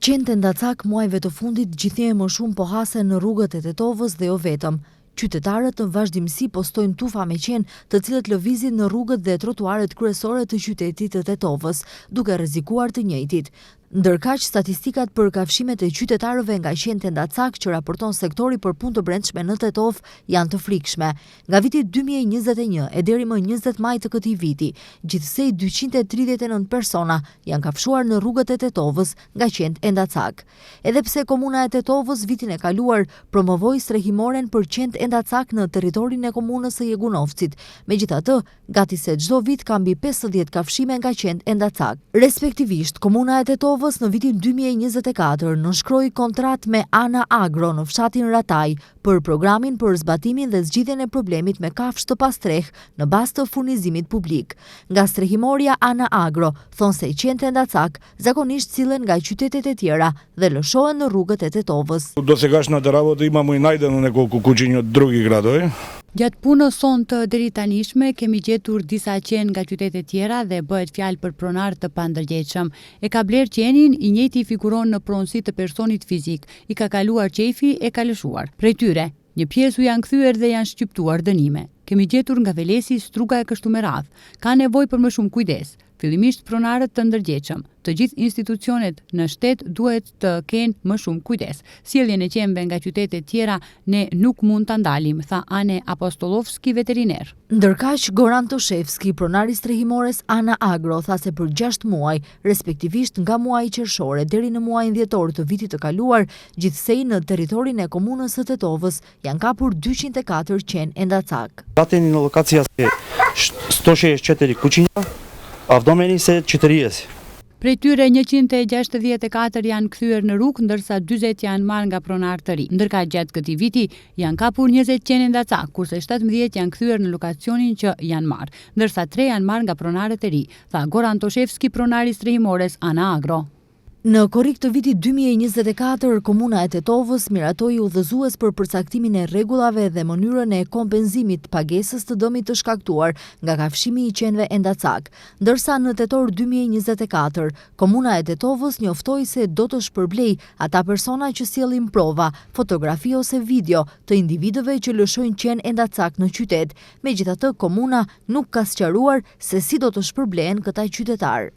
Qenë ndacak muajve të fundit gjithnjë më shumë po hasen në rrugët e Tetovës dhe jo vetëm. Qytetarët në vazhdimsi postojnë tufa me qenë të cilët lëvizin në rrugët dhe trotuaret kryesore të qytetit të Tetovës, duke rrezikuar të njëjtit. Ndërkaq, statistikat për kafshimet e qytetarëve nga qenë ndacak që raporton sektori për punë të brendshme në Tetovë janë të frikshme. Nga viti 2021 e deri më 20 maj të këtij viti, gjithsej 239 persona janë kafshuar në rrugët e Tetovës nga qenë ndacak. Edhe pse komuna e Tetovës vitin e kaluar promovoi strehimoren për qenë ndacak në territorin e komunës së Jegunovcit, megjithatë, gati se çdo vit ka mbi 50 kafshime nga qenë ndacak. Respektivisht, komuna e Tetovës në vitin 2024 nënshkroi kontratë me Ana Agro në fshatin Rataj për programin për zbatimin dhe zgjidhjen e problemit me kafshë të pastreh në bazë të furnizimit publik. Nga strehimorja Ana Agro thonë se qenë ndacak zakonisht sillen nga qytetet e tjera dhe lëshohen në rrugët e Tetovës. Do se kash na të работы imamo i najden në kuqinj od drugi gradoj. Gjatë punës son të deri tanishme kemi gjetur disa qenë nga qytete tjera dhe bëhet fjalë për pronar të pandërgjegjshëm. E ka bler qenin, i njëjti figuron në pronësi të personit fizik, i ka kaluar qefi e ka lëshuar. Prej tyre, një pjesë u janë kthyer dhe janë shqiptuar dënime. Kemi gjetur nga Velesi, Struga e kështu me radhë. Ka nevojë për më shumë kujdes. Fillimisht pronarët të ndërgjegjshëm. Të gjithë institucionet në shtet duhet të kenë më shumë kujdes. Sjelljen e qenëve nga qytete tjera ne nuk mund ta ndalim, tha Ane Apostolovski, veteriner. Ndërkaq, Goran Toshevski, pronari strehimores Ana Agro, tha se për 6 muaj, respektivisht nga muaji qershor deri në muajin dhjetor të vitit të kaluar, gjithsej në territorin e komunës së Tetovës janë kapur 204 qenë ndacak. Dateni në lokacija se 164 kuqinja, avdomeni se 40. Prej tyre 164 janë kthyer në rrugë, ndërsa 40 janë marrë nga pronar të ri. Ndërkaq gjatë këtij viti janë kapur 20 qenë ndacak, kurse 17 janë kthyer në lokacionin që janë marrë, ndërsa 3 janë marrë nga pronarët e ri, tha Goran Toshevski, pronari strehimores Ana Agro. Në korrik të vitit 2024, komuna e Tetovës miratoi udhëzues për përcaktimin e rregullave dhe mënyrën e kompenzimit pagesës të dëmit të shkaktuar nga kafshimi i qenëve ndacak, ndërsa në tetor 2024, komuna e Tetovës njoftoi se do të shpërblej ata persona që sjellin prova, fotografi ose video të individëve që lëshojnë qenë ndacak në qytet. Megjithatë, komuna nuk ka sqaruar se si do të shpërblehen këta qytetar.